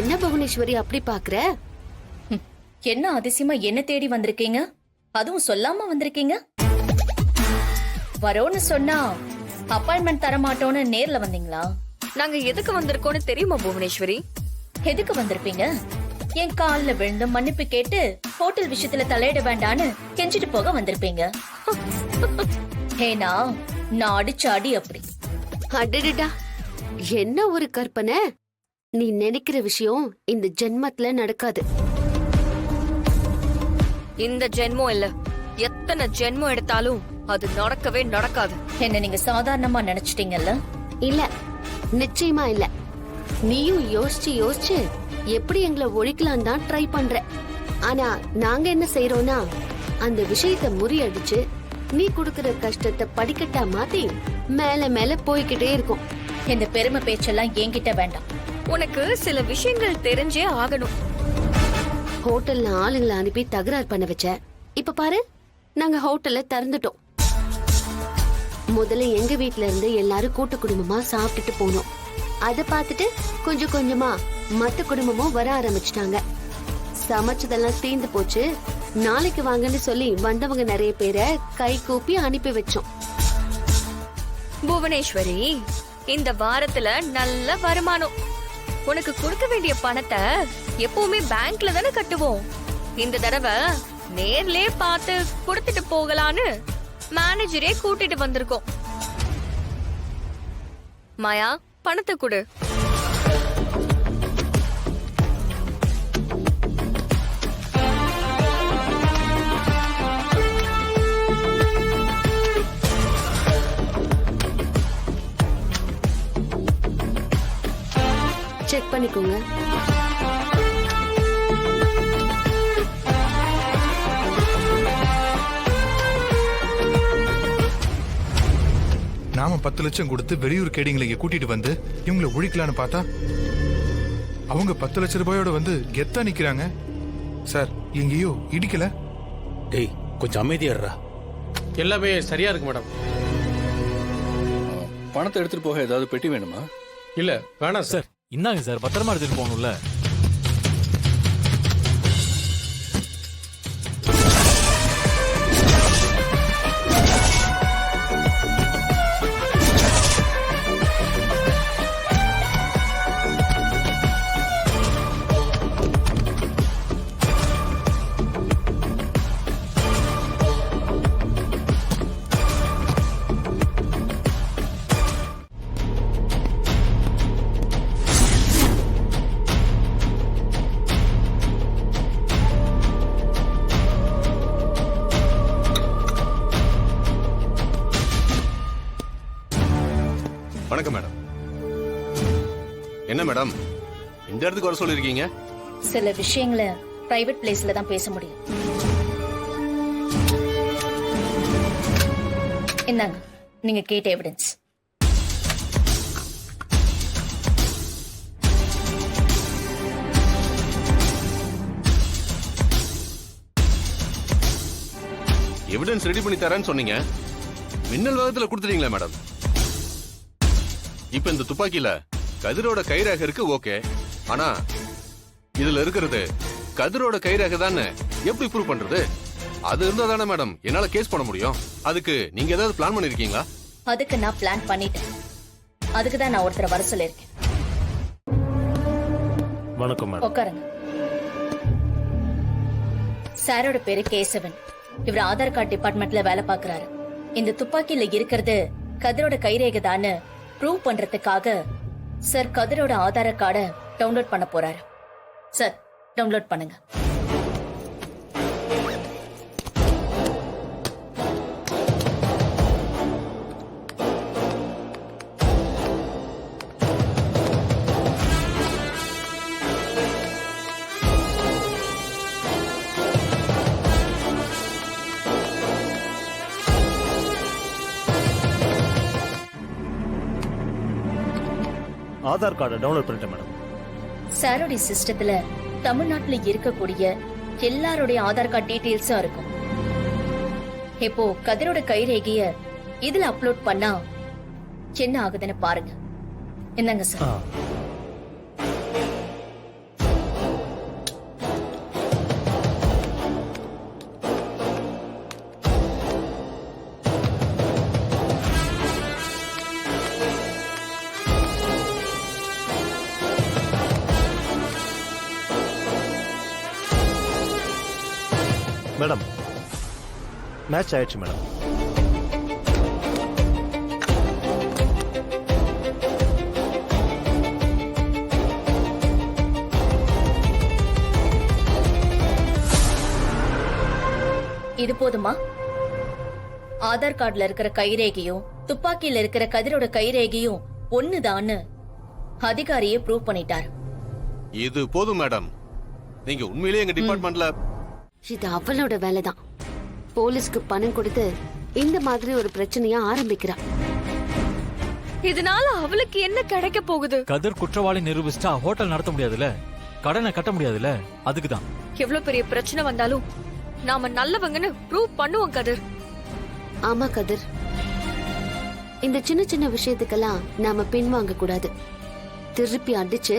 என்ன புவனேஸ்வரி அப்படி பாக்குற? என்ன அதிசயமா என்ன தேடி வந்திருக்கீங்க? அதுவும் சொல்லாம வந்திருக்கீங்க. வரோன்னு சொன்னா அப்பாயின்மெண்ட் தர மாட்டோம்னு நேர்ல வந்தீங்களா? நாங்க எதுக்கு வந்திருக்கோம்னு தெரியுமா புவனேஸ்வரி? எதுக்கு வந்திருப்பீங்க? என் கால்ல விழுந்து மன்னிப்பு கேட்டு ஹோட்டல் விஷயத்துல தலையிட வேண்டான்னு கெஞ்சிட்டு போக வந்திருப்பீங்க. ஏனா நான் அடிச்ச அடி அப்படி. அடடடா, என்ன ஒரு கற்பனை! நீ நினைக்கிற விஷயம் இந்த ஜென்மத்துல நடக்காது. இந்த ஜென்மம் இல்ல, எத்தனை ஜென்மம் எடுத்தாலும் அது நடக்கவே நடக்காது. என்ன நீங்க சாதாரணமா நினைச்சிட்டீங்கல்ல? இல்ல, நிச்சயமா இல்ல. நீயும் யோசிச்சு யோசிச்சு எப்படி எங்களை ஒழிக்கலாம் தான் ட்ரை பண்ற. ஆனா நாங்க என்ன செய்யறோம்னா, அந்த விஷயத்தை முறியடிச்சு நீ குடுக்கற கஷ்டத்தை படிக்கட்டா மாத்தி மேல மேல போய்கிட்டே இருக்கும். இந்த பெருமை பேச்செல்லாம் என்கிட்ட வேண்டாம். உனக்கு சில விஷயங்கள் தெரிஞ்சே ஆகணும். ஹோட்டல்ல ஆளுங்களை அனுப்பி தகராறு பண்ண வச்ச. இப்ப பாரு, நாங்க ஹோட்டல்ல திறந்துட்டோம். முதல்ல எங்க வீட்ல இருந்து எல்லாரும் கூட்டு குடும்பமா சாப்பிட்டுட்டு போனோம். அத பாத்துட்டு கொஞ்சம் கொஞ்சமா மத்த குடும்பமும் வர ஆரம்பிச்சிட்டாங்க. சமைச்சதெல்லாம் தீந்து போச்சு. நாளைக்கு வாங்கன்னு சொல்லி வந்தவங்க நிறைய பேரை கை கூப்பி அனுப்பி வச்சோம். புவனேஸ்வரி, இந்த வாரத்துல நல்ல வருமானம். உனக்கு கொடுக்க வேண்டிய பணத்தை எப்பவுமே பேங்க்ல தானே கட்டுவோம். இந்த தடவை நேர்லயே பார்த்து கொடுத்துட்டு போகலான்னு மேனேஜரே கூட்டிட்டு வந்திருக்கோம். மாயா, பணத்தை கொடு. செக் பண்ணிக்கோங்க. நாம 10 லட்சம் கொடுத்து வெளியூர் கேடிங்களை இங்க கூட்டிட்டு வந்து இவங்களை ஒழிக்கலான்னு பார்த்தா அவங்க 10 லட்சம் ரூபாயோட வந்து கெத்தா நிக்கிறாங்க. சார், எங்கேயோ இடிக்கல? டேய், கொஞ்சம் அமைதியாடுறா. எல்லாமே சரியா இருக்கு மேடம். பணத்தை எடுத்துட்டு போக ஏதாவது பெட்டி வேணுமா? இல்ல வேணாம் சார். இந்தாங்க சார், பத்திரமா எடுத்துட்டு போகணும்ல. வணக்கம் மேடம். என்ன மேடம் இந்த இடத்துக்கு வர சொல்லிருக்கீங்க? சில விஷயங்களை பிரைவேட் பிளேஸ்ல தான் பேச முடியும். என்னங்க நீங்க கேட்ட எவிடன்ஸ். எவிடன்ஸ் ரெடி பண்ணி தரேன்னு சொன்னீங்க. மின்னல் வேகத்துல கொடுத்துட்டீங்களா மேடம்? இப்ப இந்த துப்பாக்கியில கதிரோட கைரேகை இருக்கு, ஓகே. ஆனா இதுல இருக்கிறது கதிரோட கைரேகை தானே எப்படி ப்ரூவ் பண்றது? அது இருந்தா தானே மேடம் என்னால கேஸ் பண்ண முடியும். அதுக்கு நீங்க ஏதாவது பிளான் பண்ணிருக்கீங்களா? அதுக்கு நான் பிளான் பண்ணிட்டேன். அதுக்கு தான் நான் ஒருத்தரை வர சொல்லிருக்கேன். வணக்கம் மேடம். உட்காருங்க. சாரோட பேரு கேசவன். இவர் ஆதார் கார்டு டிபார்ட்மெண்ட்ல வேலை பாக்குறாரு. இந்த துப்பாக்கியில இருக்கிறது கதிரோட கைரேகை தானே ப்ரூவ் பண்றதுக்காக சார் கதிரோட ஆதார கார்டை டவுன்லோட் பண்ண போறாரு. சார், டவுன்லோட் பண்ணுங்க. ஆதார் கார்டை டவுன்லோட் பண்ணிட்டேன் மேடம். சாரோட சிஸ்டத்துல தமிழ்நாட்டுல இருக்கக்கூடிய எல்லாருடைய ஆதார் கார்டு டீடைல்ஸும் இருக்கும். இப்போ கதிரோட கைரேகைய இதுல அப்லோட் பண்ணா என்ன ஆகுதுன்னு பாருங்க. என்னங்க சார்? மேடம் மேட்ச் ஆயிடுச்சு மேடம். இது போதுமா? ஆதார் கார்டுல இருக்கிற கைரேகையும் துப்பாக்கியில இருக்கிற கதிரோட கைரேகையும் ஒண்ணுதான்னு அதிகாரியே ப்ரூவ் பண்ணிட்டார். இது போதும் மேடம். நீங்க உண்மையிலேயே எங்க டிபார்ட்மெண்ட்ல இது அவளோட வேலைதான். போலீஸ்க்கு பணம் கொடுத்து இந்த மாதிரி ஒரு பிரச்சனைய ஆரம்பிக்கிறா. இதனால அவளுக்கு என்ன கிடைக்க போகுது? கதிர் குற்றவாளி நிரூபிச்சிட்டா ஹோட்டல் நடத்த முடியாதுல, கடனை கட்ட முடியாதுல, அதுக்குதான். எவ்வளவு பெரிய பிரச்சனை வந்தாலும் நாம நல்லவங்கன்னு ப்ரூவ் பண்ணுவோம் கதிர். ஆமா கதிர், இந்த சின்ன சின்ன விஷயத்துக்கெல்லாம் நாம பின்வாங்க கூடாது. திருப்பி அடிச்சு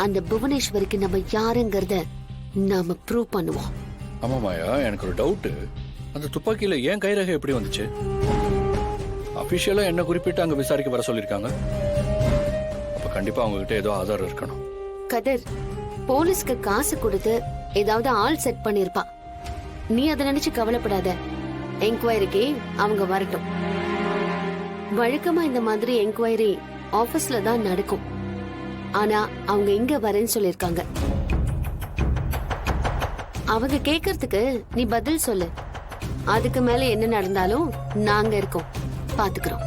அந்த புவனேஸ்வரிக்கு நம்ம யாருங்கிறத நாம ப்ரூவ் பண்ணுவோம். ஆமா மாயா, எனக்கு ஒரு டவுட். அந்த துப்பாக்கியில ஏன் கைரேகை எப்படி வந்துச்சு? அபிஷியலா என்ன குறிப்பிட்டு அங்க விசாரிக்க வர சொல்லிருக்காங்க. அப்ப கண்டிப்பா அவங்க கிட்ட ஏதோ ஆதாரம் இருக்கணும். கதிர், போலீஸ்க்கு காசு கொடுத்து ஏதாவது ஆள் செட் பண்ணிருப்பா. நீ அதை நினைச்சு கவலைப்படாத. என்கொயரிக்கு அவங்க வரட்டும். வழக்கமா இந்த மாதிரி என்கொயரி ஆபீஸ்ல தான் நடக்கும். ஆனா அவங்க இங்க வரேன்னு சொல்லிருக்காங்க. அவங்க கேக்குறதுக்கு நீ பதில் சொல்லு. அதுக்கு மேல என்ன நடந்தாலும் நாங்க இருக்கோம், பாத்துக்கிறோம்.